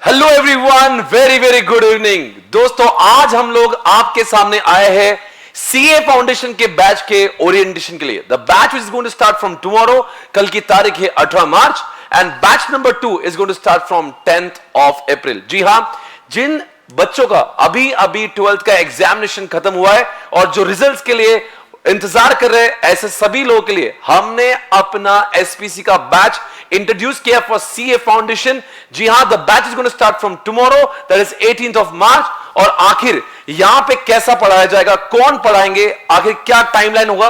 Hello everyone, very very good evening. दोस्तों, आज हम लोग आपके सामने आए हैं सीए फाउंडेशन के बैच के ओरिएंटेशन के लिए। The batch is going to start from tomorrow. कल की तारीख है 18 March and batch number 2 is going to start from 10th of April. जी हां, जिन बच्चों का अभी अभी 12th का एग्जामिनेशन खत्म हुआ है और जो रिजल्ट्स के लिए इंतजार कर रहे हैं, ऐसे सभी लोगों के लिए हमने अपना एसपीसी का बैच इंट्रोड्यूस किया फॉर सीए फाउंडेशन। जी हां, the batch is going to start from tomorrow, that is 18th of March. और आखिर यहां पे कैसा पढ़ाया जाएगा, कौन पढ़ाएंगे, आखिर क्या टाइमलाइन होगा,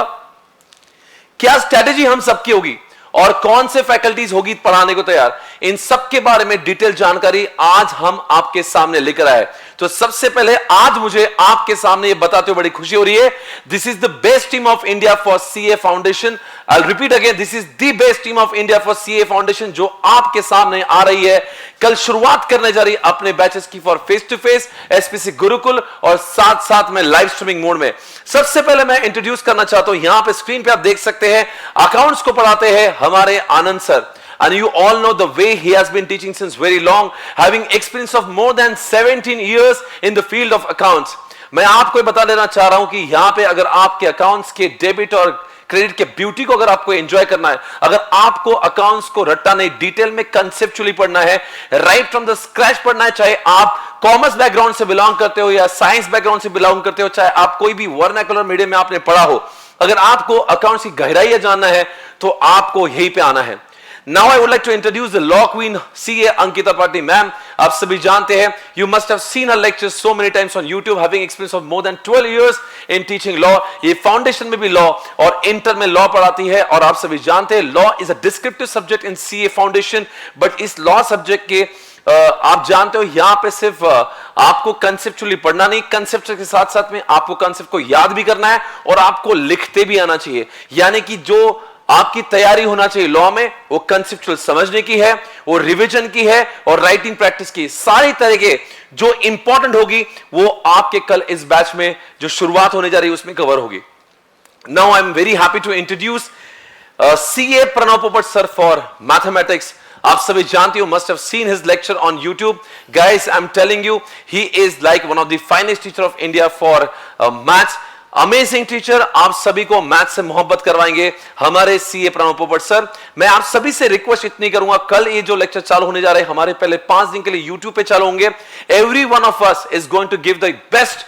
क्या स्ट्रेटेजी हम सबकी होगी और कौन से फैकल्टीज होगी पढ़ाने को तैयार, इन सब के बारे में डिटेल जानकारी आज हम आपके सामने लेकर आए। तो सबसे पहले आज मुझे आपके सामने ये बताते हुए बड़ी खुशी हो रही है, this is the best team of India for CA foundation. I will repeat again, this is the best team of India for CA foundation जो आपके सामने आ रही है। कल शुरुआत करने जा रही है अपने बैचेस की for face to face SPC Gurukul और साथ साथ में लाइव स्ट्रीमिंग मोड में। सबसे पहले मैं इंट्रोड्यूस करना चाहता हूं, यहां पे स्क्रीन पे आप देख सकते हैं अकाउंट्स को पढ़ाते हैं हमारे आनंद sir. And you all know the way he has been teaching since very long, having experience of more than 17 years in the field of accounts. मैं आपको बता देना चाह रहा हूं कि यहां पे अगर आपके अकाउंट्स के डेबिट और क्रेडिट के ब्यूटी को अगर आपको एंजॉय करना है, अगर आपको अकाउंट्स को रट्टा नहीं, डिटेल में कंसेप्चुअली पढ़ना है, राइट फ्रॉम द स्क्रैच पढ़ना है, चाहे आप कॉमर्स बैकग्राउंड से बिलोंग करते हो या साइंस बैकग्राउंड से बिलोंग करते हो, चाहे आप कोई भी वर्नाकुलर मीडियम में आपने पढ़ा हो, अगर आपको अकाउंट्स की गहराई जानना है तो आपको यहीं पे आना है। Now I would like to introduce the law queen CA Ankita Patni ma'am. आप सभी जानते हैं, you must have seen her lectures so many times on YouTube, having experience of more than 12 years in teaching law. ये foundation में भी law और inter में law पढ़ाती है और आप सभी जानते हैं law is a descriptive subject in CA foundation. But इस लॉ सब्जेक्ट के आप जानते हो यहां पे सिर्फ आपको कंसेप्चुअली पढ़ना नहीं, कंसेप्ट के साथ साथ में आपको कंसेप्ट को याद भी करना है और आपको लिखते भी आना चाहिए। यानी कि जो आपकी तैयारी होना चाहिए लॉ में, वो कंसेप्चुअल समझने की है, वो रिवीजन की है और राइटिंग प्रैक्टिस की। सारी तरह के जो इंपॉर्टेंट होगी वो आपके कल इस बैच में जो शुरुआत होने जा रही है उसमें कवर होगी। Now I am very happy to introduce CA Pranav Popat sir for mathematics. आप सभी जानते हो, must have seen his lecture on YouTube. Guys, I am telling you, he is like one of the finest teacher of India for maths. Amazing teacher, आप सभी को math से मोहब्बत करवाएंगे हमारे सीए प्रणव पोपट सर। मैं आप सभी से रिक्वेस्ट इतनी करूंगा, कल ये जो लेक्चर चालू होने जा रहे हैं हमारे पहले 5 दिन के लिए यूट्यूब पे चालू होंगे। Every one of us is going to give the best.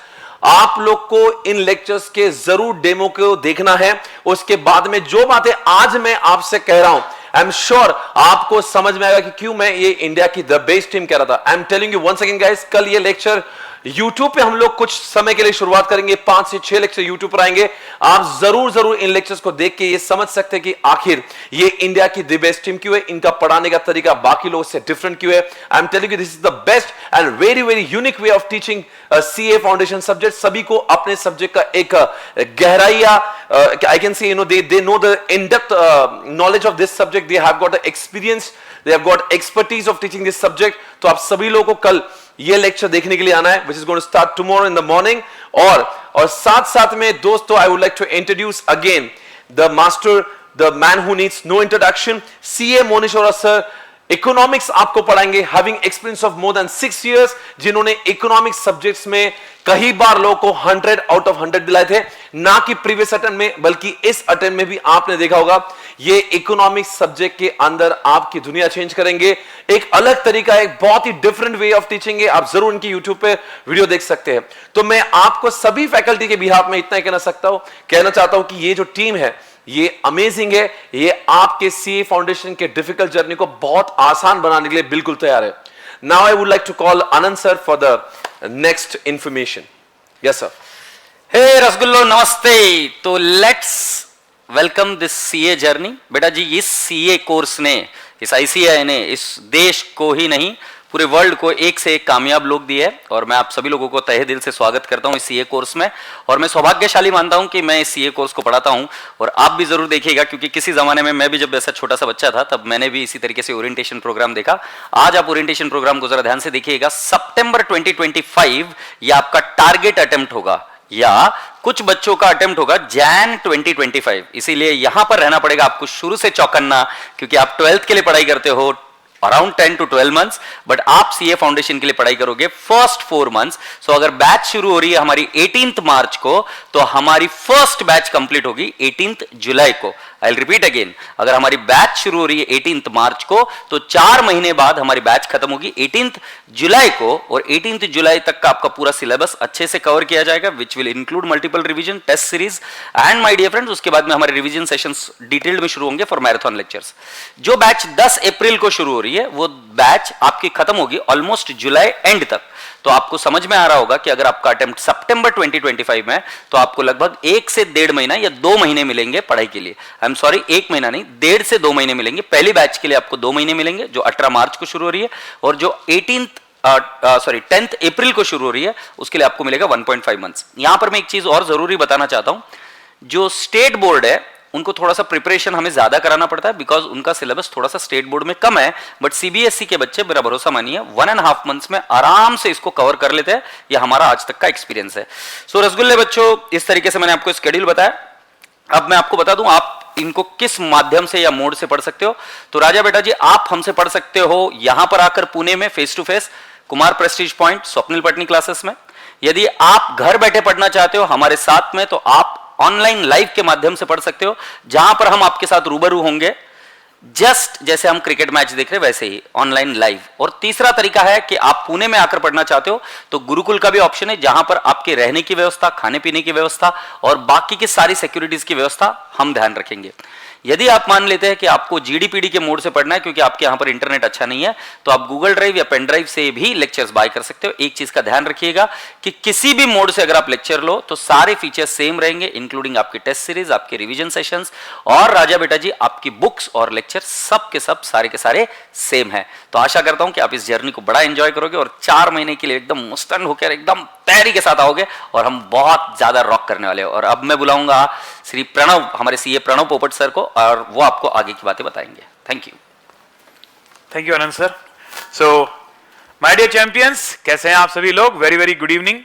आप लोग को इन लेक्चर्स के जरूर डेमो को देखना है। उसके बाद में जो बातें आज मैं आपसे कह रहा हूं, आई एम श्योर आपको समझ में आएगा कि क्यों मैं ये इंडिया की द बेस्ट टीम कह रहा था। I am telling you once again guys, कल ये लेक्चर YouTube पे हम लोग कुछ समय के लिए शुरुआत करेंगे, 5 से 6 लेक्चर YouTube पर आएंगे। आप जरूर इन लेक्चर्स को देख के ये समझ सकते हैं कि आखिर ये इंडिया की द बेस्ट टीम क्यों है, इनका पढ़ाने का तरीका बाकी लोगों से डिफरेंट क्यों है। आई am telling you this is the best and very very unique way of teaching CA foundation subject. सभी को अपने सब्जेक्ट का एक गहराइया, I can say they know the in depth knowledge of this subject, they have got experience, they have got expertise of teaching this subject. तो आप सभी लोगों को कल ये लेक्चर देखने के लिए आना है, which is going to start tomorrow in the morning। और साथ में दोस्तों, I would like to introduce again the master, the man who needs no introduction, CA Moneeshwara sir. Economics आपको पढ़ाएंगे, having experience of more than 6 years, जिन्होंने economics subjects में कई बार लोगों को 100 आउट ऑफ 100 दिलाए थे, ना कि प्रीवियस अटेम्प्ट में बल्कि इस अटेम्प्ट में भी आपने देखा होगा। ये इकोनॉमिक्स सब्जेक्ट के अंदर आपकी दुनिया चेंज करेंगे। एक अलग तरीका, एक बहुत ही डिफरेंट वे ऑफ टीचिंग है। आप जरूर इनकी यूट्यूब पे वीडियो देख सकते हैं। तो मैं आपको सभी फैकल्टी के बिहाफ में इतना ही कहना चाहता हूं कि ये जो टीम है ये अमेजिंग है, ये आपके सीए फाउंडेशन के डिफिकल्ट जर्नी को बहुत आसान बनाने के लिए बिल्कुल तैयार है। Now I would like to call Anand sir for the next information. Yes sir. Hey रसगुल्लो, नमस्ते। तो let's welcome this CA journey. बेटा जी, इस सीए कोर्स ने, इस आईसीआई ने इस देश को ही नहीं पूरे वर्ल्ड को एक से एक कामयाब लोग दिए हैं और मैं आप सभी लोगों को तहे दिल से स्वागत करता हूं इस सीए कोर्स में। और मैं सौभाग्यशाली मानता हूं कि मैं इस सीए कोर्स को पढ़ाता हूं और आप भी जरूर देखिएगा, क्योंकि किसी जमाने में मैं भी जब ऐसा छोटा सा बच्चा था तब मैंने भी इसी तरीके से ओरिएंटेशन प्रोग्राम देखा। आज आप ओरिएंटेशन प्रोग्राम को जरा ध्यान से देखिएगा। सितंबर 2025 ये आपका टारगेट अटेम्प्ट होगा या कुछ बच्चों का अटेम्प्ट होगा जैन 2025। इसीलिए यहां पर रहना पड़ेगा आपको शुरू से चौकन्ना, क्योंकि आप 12th के लिए पढ़ाई करते हो, अराउंड 10 to 12 मंथ्स, बट आप सीए फाउंडेशन के लिए पढ़ाई करोगे फर्स्ट 4 मंथ्स। सो अगर बैच शुरू हो रही है हमारी 18th मार्च को, तो हमारी फर्स्ट बैच कंप्लीट होगी 18th जुलाई को। आई रिपीट अगेन, अगर हमारी बैच शुरू हो रही है 18th मार्च को, तो 4 महीने बाद हमारी बैच खत्म होगी 18th जुलाई को, और 18th जुलाई तक का आपका पूरा सिलेबस अच्छे से कवर किया जाएगा, which will include multiple revision, test series and my dear friends, उसके बाद में हमारे रिवीजन सेशंस डिटेल्ड में शुरू होंगे फॉर मैराथन लेक्चर्स। जो बैच 10 अप्रैल को शुरू हो रही है, वो बैच आपकी खत्म होगी ऑलमोस्ट जुलाई एंड तक। तो आपको समझ में आ रहा होगा कि अगर आपका अटेम्प्ट सितंबर 2025 में, तो आपको लगभग 1 से 1.5 महीना या 2 महीने मिलेंगे पढ़ाई के लिए। आई एम सॉरी, 1 महीना नहीं, 1.5 से 2 महीने मिलेंगे। पहली बैच के लिए आपको 2 महीने मिलेंगे, जो 18 मार्च को शुरू हो रही है, और जो 10th अप्रैल को शुरू हो रही है, उसके लिए आपको मिलेगा 1.5 मंथ्स। यहां पर मैं एक चीज और जरूरी बताना चाहता हूं, जो स्टेट बोर्ड है उनको थोड़ा सा प्रिपरेशन हमें ज्यादा कराना पड़ता है, बिकॉज उनका सिलेबस थोड़ा सा स्टेट बोर्ड में कम है, बट सीबीएसई के बच्चे मेरा भरोसा मानिए 1.5 मंथ्स में आराम से इसको कवर कर लेते हैं। ये हमारा आज तक का एक्सपीरियंस है। सो रसगुल्ले बच्चों, इस तरीके से मैंने आपको स्केड्यूल बताया। अब मैं आपको बता दूं आप इनको किस माध्यम से या मोड से पढ़ सकते हो। तो राजा बेटा जी, आप हमसे पढ़ सकते हो यहां पर आकर पुणे में face to face, Kumar prestige point, Swapnil Patni classes में। यदि आप घर बैठे पढ़ना चाहते हो हमारे साथ में, तो आप ऑनलाइन लाइव के माध्यम से पढ़ सकते हो, जहां पर हम आपके साथ रूबरू होंगे, जस्ट जैसे हम क्रिकेट मैच देख रहे हैं वैसे ही ऑनलाइन लाइव। और तीसरा तरीका है कि आप पुणे में आकर पढ़ना चाहते हो, तो गुरुकुल का भी ऑप्शन है, जहां पर आपके रहने की व्यवस्था, खाने पीने की व्यवस्था और बाकी की सारी सिक्योरिटीज की व्यवस्था हम ध्यान रखेंगे। यदि आप मान लेते हैं कि आपको जीडीपीडी के मोड से पढ़ना है, क्योंकि आपके यहां पर इंटरनेट अच्छा नहीं है, तो आप गूगल ड्राइव या पेन ड्राइव से भी लेक्चर्स बाय कर सकते हो। एक चीज का ध्यान रखिएगा कि किसी भी मोड से अगर आप लेक्चर लो, तो सारे फीचर्स सेम रहेंगे, इंक्लूडिंग आपकी टेस्ट सीरीज, आपके रिवीजन सेशंस, और राजा बेटा जी आपकी बुक्स और लेक्चर सब के सब सारे के सारे सेम है। तो आशा करता हूं कि आप इस जर्नी को बड़ा एंजॉय करोगे और 4 महीने के लिए एकदम मुस्तैद होकर एकदम तैयारी के साथ आओगे, और हम बहुत ज्यादा रॉक करने वाले हैं। और अब मैं बुलाऊंगा श्री प्रणव, हमारे सीए प्रणव पोपट सर को, और वो आपको आगे की बातें बताएंगे। Thank you Anand sir. So my dear champions, कैसे हैं आप सभी लोग? Very very good evening.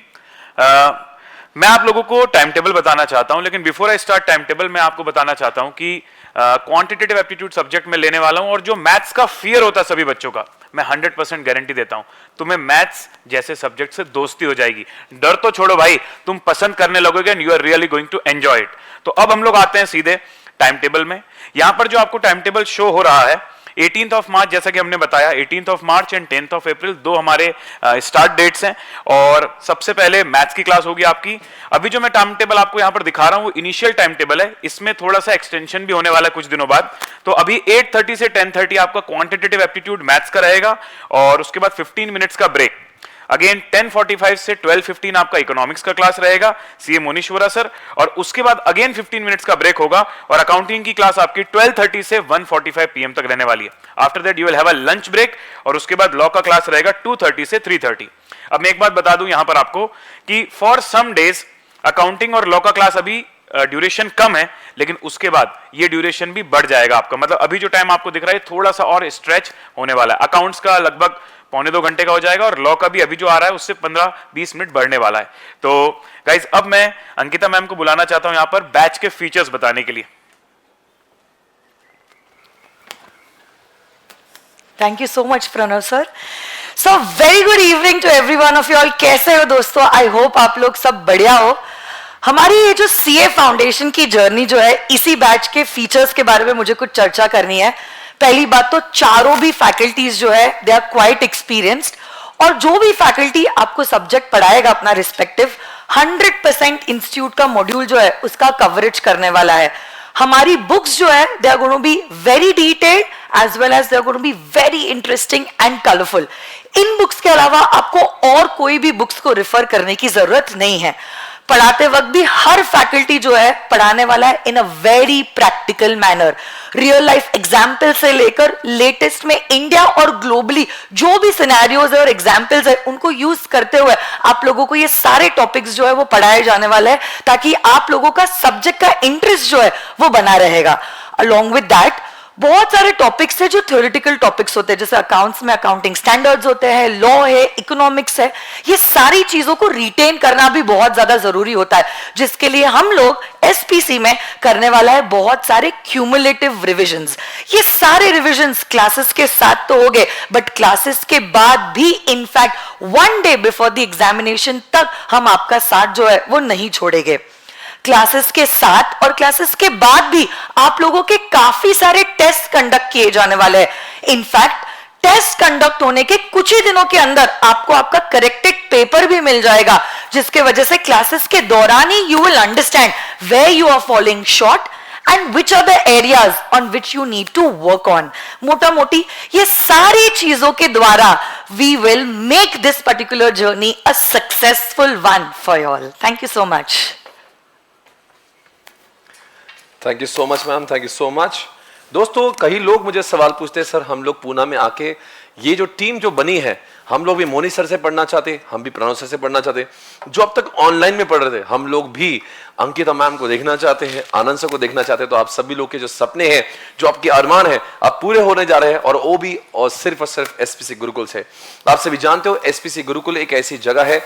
मैं आप लोगों को टाइम टेबल बताना चाहता हूं, लेकिन before I start time table, मैं आपको बताना चाहता हूं कि क्वांटिटेटिव एप्टीट्यूड सब्जेक्ट में लेने वाला हूं, और जो मैथ्स का फियर होता है सभी बच्चों का, मैं 100% गारंटी देता हूं तुम्हें मैथ्स जैसे सब्जेक्ट से दोस्ती हो जाएगी। डर तो छोड़ो भाई, तुम पसंद करने लगोगे and you are really going to enjoy it. तो अब हम लोग आते हैं सीधे टाइम टेबल में। यहां पर जो आपको टाइम टेबल शो हो रहा है, 18th ऑफ मार्च, जैसा कि हमने बताया 18th of March and 10th of अप्रैल 2 हमारे स्टार्ट डेट्स हैं, और सबसे पहले मैथ्स की क्लास होगी आपकी। अभी जो मैं टाइम टेबल आपको यहां पर दिखा रहा हूं वो इनिशियल टाइम टेबल है, इसमें थोड़ा सा एक्सटेंशन भी होने वाला है कुछ दिनों बाद। तो अभी 8:30 से 10:30 आपका क्वांटिटेटिव एप्टीट्यूड मैथ्स का रहेगा, और उसके बाद 15 मिनट्स का ब्रेक। अगेन 10:45 से 12:15 आपका इकोनॉमिक्स का क्लास रहेगा, सीए मोनीश्वरा सर, और उसके बाद अगेन 15 मिनट्स का ब्रेक होगा, और अकाउंटिंग की क्लास आपकी 12:30 से 1:45 पीएम तक रहने वाली है। After that you will have a lunch break, और उसके बाद लॉ का क्लास रहेगा 2:30 से 3:30। अब मैं एक बात बता दूं यहां पर आपको कि फॉर सम डेज अकाउंटिंग और लॉ का क्लास अभी ड्यूरेशन कम है, लेकिन उसके बाद ये ड्यूरेशन भी बढ़ जाएगा आपका। मतलब अभी जो टाइम आपको दिख रहा है थोड़ा सा और स्ट्रेच होने वाला है। अकाउंट्स का लगभग 1.25 घंटे का हो जाएगा, और लॉ का भी अभी जो आ रहा है उससे 15-20 मिनट बढ़ने वाला है। तो गाइज, अब मैं अंकिता मैम को बुलाना चाहता हूं यहां पर बैच के फीचर्स बताने के लिए। Thank you so much Pranav sir. So very good evening to every one of you all. कैसे हो दोस्तों? आई होप आप लोग सब बढ़िया हो। हमारी ये जो सीए फाउंडेशन की जर्नी जो है, इसी बैच के फीचर्स के बारे में मुझे कुछ चर्चा करनी है। पहली बात तो चारों भी फैकल्टीज जो है दे आर क्वाइट एक्सपीरियंस्ड, और जो भी फैकल्टी आपको सब्जेक्ट पढ़ाएगा अपना रिस्पेक्टिव, 100% इंस्टीट्यूट का मॉड्यूल जो है उसका कवरेज करने वाला है। हमारी बुक्स जो है they are going to be very detailed as well as they are going to be very interesting and colourful. इन बुक्स के अलावा आपको और कोई भी बुक्स को रेफर करने की जरूरत नहीं है। पढ़ाते वक्त भी हर फैकल्टी जो है पढ़ाने वाला है in a very practical manner. Real life example से लेकर लेटेस्ट में इंडिया और ग्लोबली जो भी सिनेरियोज है और एग्जाम्पल्स है, उनको यूज करते हुए आप लोगों को ये सारे टॉपिक्स जो है वो पढ़ाए जाने वाले हैं, ताकि आप लोगों का सब्जेक्ट का इंटरेस्ट जो है वो बना रहेगा। अलॉन्ग विद दैट बहुत सारे टॉपिक्स है जो थ्योरेटिकल टॉपिक्स होते हैं, जैसे अकाउंट्स में अकाउंटिंग स्टैंडर्ड्स होते हैं, लॉ है, इकोनॉमिक्स है, ये सारी चीजों को रिटेन करना भी बहुत ज्यादा जरूरी होता है, जिसके लिए हम लोग एसपीसी में करने वाला है बहुत सारे क्यूमुलेटिव रिविजन्स। ये सारे रिविजन्स क्लासेस के साथ तो हो गए, बट क्लासेस के बाद भी in fact 1 day before the examination तक हम आपका साथ जो है वो नहीं छोड़ेंगे। क्लासेस के साथ और क्लासेस के बाद भी आप लोगों के काफी सारे टेस्ट कंडक्ट किए जाने वाले हैं। इनफैक्ट टेस्ट कंडक्ट होने के कुछ ही दिनों के अंदर आपको आपका करेक्टेड पेपर भी मिल जाएगा, जिसके वजह से क्लासेस के दौरान ही you will understand where you are following short and which are the areas on which you need to work on. मोटा मोटी ये सारी चीजों के द्वारा we will make this particular journey a successful one for you all. Thank you so much. Thank you so much ma'am, thank you so much. दोस्तों, कई लोग मुझे सवाल पूछते हैं, सर हम लोग पूना में आके ये जो टीम जो बनी है, हम लोग भी मोनी सर से पढ़ना चाहते, हम भी प्रणव सर से पढ़ना चाहते, जो अब तक ऑनलाइन में पढ़ रहे थे, हम लोग भी अंकिता मैम को देखना चाहते हैं, आनंद सर को देखना चाहते हैं। तो आप सभी लोग के जो सपने हैं, जो आपके अरमान है, अब पूरे होने जा रहे हैं, और वो भी और सिर्फ एसपीसी गुरुकुल से। आप सभी जानते हो एसपीसी गुरुकुल एक ऐसी जगह है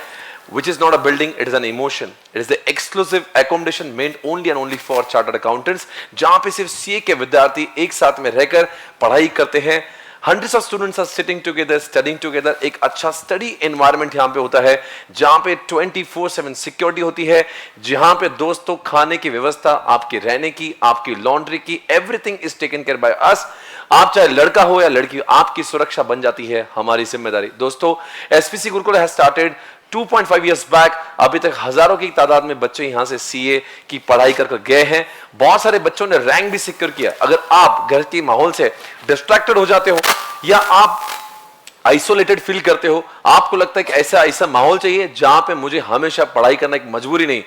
which is not a building, it is an emotion. It is the exclusive accommodation meant only and only for chartered accountants, जहां पे सिर्फ सीए के विद्यार्थी एक साथ में रहकर पढ़ाई करते हैं। Hundreds of students are sitting together, studying together. एक अच्छा स्टडी एनवायरनमेंट यहाँ पे होता है, जहाँ पे 24/7 सिक्योरिटी होती है, जहाँ पे दोस्तों खाने की व्यवस्था, आपके रहने की, आपकी लॉन्ड्री की, everything is taken care by us. आप चाहे लड़का हो या लड़की, आपकी सुरक्षा बन जाती है हमारी जिम्मेदारी। दोस्तों, SPC Gurukul has started 2.5 years back. अभी तक हजारों की तादाद में बच्चे यहां से सीए की पढ़ाई कर गए हैं। बहुत सारे बच्चों ने रैंक भी सिक्योर किया। अगर आप घर के माहौल से डिस्ट्रैक्टेड हो जाते हो या आप आइसोलेटेड फील करते हो, आपको लगता है कि ऐसा माहौल चाहिए जहां पे मुझे हमेशा पढ़ाई करना एक मजबूरी नहीं,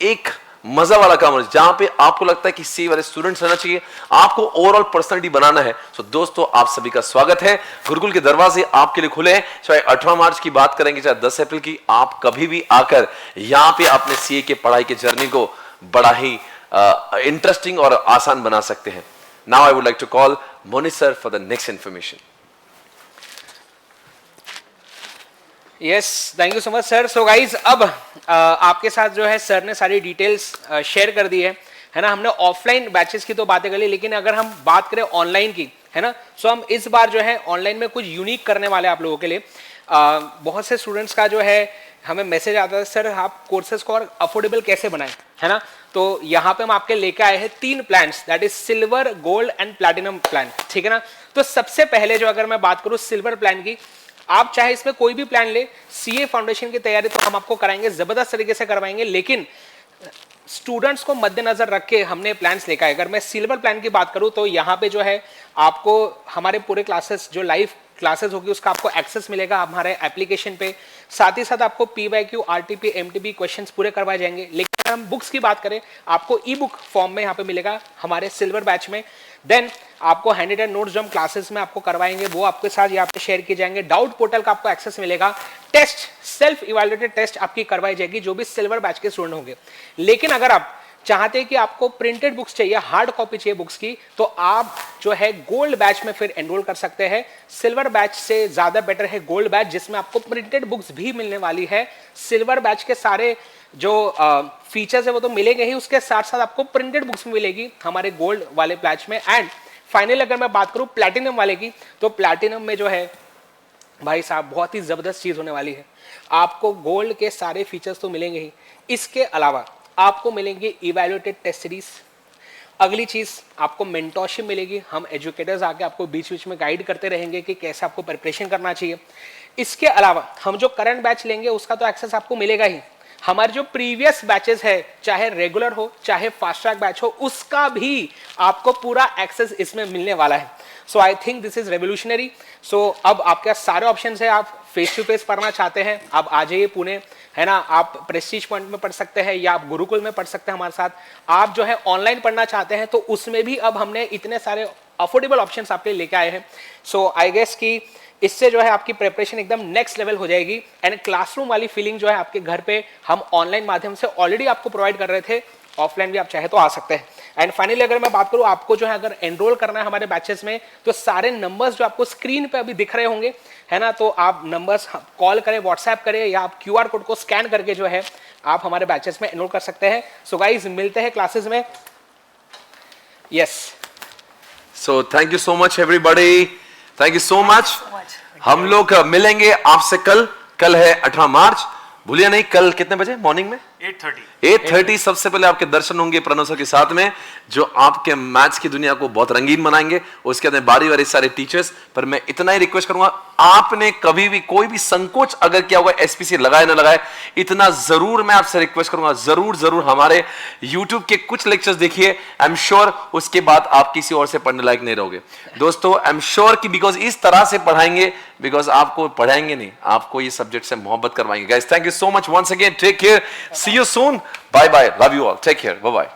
एक मजा वाला काम है, जहां पे आपको लगता है कि सी वाले स्टूडेंट्स रहना चाहिए, आपको ओवरऑल पर्सनालिटी बनाना है। सो दोस्तों, आप सभी का स्वागत है। गुरुकुल के दरवाजे आपके लिए खुले हैं। चाहे 18 मार्च की बात करेंगे, चाहे 10 अप्रैल की, आप कभी भी आकर यहां पे अपने सीए के पढ़ाई के जर्नी को बड़ा ही इंटरेस्टिंग और आसान बना सकते हैं। Now I would like to call Moni sir for the next information. Yes, thank you so much sir. So guys, अब आपके साथ जो है सर ने सारी डिटेल्स शेयर कर दी है ना। हमने ऑफलाइन बैचेस की तो बातें कर ली, लेकिन अगर हम बात करें ऑनलाइन की, है ना, सो हम इस बार जो है ऑनलाइन में कुछ यूनिक करने वाले हैं आप लोगों के लिए। बहुत से स्टूडेंट्स का जो है हमें मैसेज आता है, सर आप कोर्सेज को और अफोर्डेबल कैसे बनाएं, है ना। तो यहाँ पे हम आपके लेके आए हैं 3 plans, that is silver, gold and platinum plan, ठीक है ना। तो सबसे पहले जो अगर मैं बात करूँ सिल्वर प्लान की, आप चाहे इसमें कोई भी प्लान ले, सीए फाउंडेशन की तैयारी तो हम आपको कराएंगे, जबरदस्त तरीके से करवाएंगे, लेकिन स्टूडेंट्स को मद्देनजर रख के हमने प्लान्स लेकर आए। अगर मैं सिल्वर प्लान की बात करूं तो यहाँ पे जो है आपको हमारे पूरे क्लासेस, जो लाइव क्लासेस होगी, उसका आपको एक्सेस मिलेगा हमारे एप्लीकेशन पे। साथ ही साथ आपको पीवाईक्यू, आरटीपी, एमटीपी क्वेश्चंस पूरे करवाए जाएंगे। लेकिन अगर हम बुक्स की बात करें, आपको ई बुक फॉर्म में यहाँ पे मिलेगा हमारे सिल्वर बैच में। देन आपको हैंड रिटन नोट्स जो हम क्लासेस में आपको करवाएंगे वो आपके साथ यहाँ पे शेयर किए जाएंगे। डाउट पोर्टल का आपको एक्सेस मिलेगा। टेस्ट, सेल्फ इवैल्यूएटेड टेस्ट आपकी करवाई जाएगी जो भी सिल्वर बैच के स्टूडेंट होंगे। लेकिन अगर आप चाहते हैं कि आपको प्रिंटेड बुक्स चाहिए, हार्ड कॉपी चाहिए बुक्स की, तो आप जो है गोल्ड बैच में फिर एनरोल कर सकते हैं। सिल्वर बैच से ज्यादा बेटर है गोल्ड बैच, जिसमें आपको प्रिंटेड बुक्स भी मिलने वाली है। सिल्वर बैच के सारे जो फीचर्स है वो तो मिलेंगे ही, उसके साथ साथ आपको प्रिंटेड बुक्स मिलेगी हमारे गोल्ड वाले बैच में। एंड फाइनली अगर मैं बात करूं प्लैटिनम वाले की, तो प्लैटिनम में जो है भाई साहब बहुत ही जबरदस्त चीज होने वाली है। आपको गोल्ड के सारे फीचर्स तो मिलेंगे ही, इसके अलावा आपको मिलेंगे इवैल्यूएटेड टेस्ट सीरीज। अगली चीज आपको मेंटोरशिप मिलेगी, हम एजुकेटर्स आके आपको बीच बीच में गाइड करते रहेंगे कि कैसे आपको प्रिपरेशन करना चाहिए। इसके अलावा हम जो करंट बैच लेंगे उसका तो एक्सेस आपको मिलेगा ही, हमारे जो प्रीवियस बैचेस है, चाहे रेगुलर हो चाहे फास्ट ट्रैक बैच हो, उसका भी आपको पूरा एक्सेस इसमें मिलने वाला है। So I think this is revolutionary. So अब आपके सारे ऑप्शंस है, आप फेस टू फेस पढ़ना चाहते हैं आप आ जाइए पुणे, है ना। आप प्रेस्टीज पॉइंट में पढ़ सकते हैं या आप गुरुकुल में पढ़ सकते हैं हमारे साथ। आप जो है ऑनलाइन पढ़ना चाहते हैं तो उसमें भी अब हमने इतने सारे अफोर्डेबल ऑप्शंस आपके लिए लेके आए हैं। सो आई गेस कि इससे जो है आपकी प्रिपरेशन एकदम नेक्स्ट लेवल हो जाएगी। एंड क्लासरूम वाली फीलिंग जो है आपके घर पे हम ऑनलाइन माध्यम से ऑलरेडी आपको प्रोवाइड कर रहे थे, ऑफलाइन भी आप चाहे तो आ सकते हैं। एंड फाइनली अगर मैं बात करूं, आपको जो है अगर एनरोल करना है हमारे बैचेस में, तो सारे नंबर्स जो आपको स्क्रीन पे अभी दिख रहे होंगे, है ना, तो आप नंबर्स कॉल करें, व्हाट्सएप करें, या आप QR कोड को स्कैन करके जो है आप हमारे बैचेस में एनरोल कर सकते हैं. सो गाइज मिलते हैं क्लासेस में. Yes, so thank you so much everybody, thank you so much. हम लोग मिलेंगे आपसे कल है 18 मार्च. भूलिए नहीं, कल कितने बजे मॉर्निंग में? 8:30 सबसे पहले आपके दर्शन होंगे प्रणव सर के साथ में, जो आपके मैथ्स की दुनिया को बहुत रंगीन बनाएंगे. उसके बाद बारी सारे टीचर्स. पर मैं इतना ही रिक्वेस्ट करूंगा, आपने कभी भी कोई भी संकोच अगर किया होगा एसपीसी लगाए ना लगाए, इतना जरूर मैं आपसे रिक्वेस्ट करूंगा, जरूर हमारे यूट्यूब के कुछ लेक्चर्स देखिए. आई एम श्योर उसके बाद आप किसी और से पढ़ने लायक नहीं रहोगे दोस्तों. आई एम श्योर कि बिकॉज इस तरह से पढ़ाएंगे, बिकॉज आपको पढ़ाएंगे नहीं, आपको ये सब्जेक्ट से मोहब्बत करवाएंगे. Guys, thank you so much once again. Take care. See you soon. Bye bye. Love you all. Take care. Bye bye.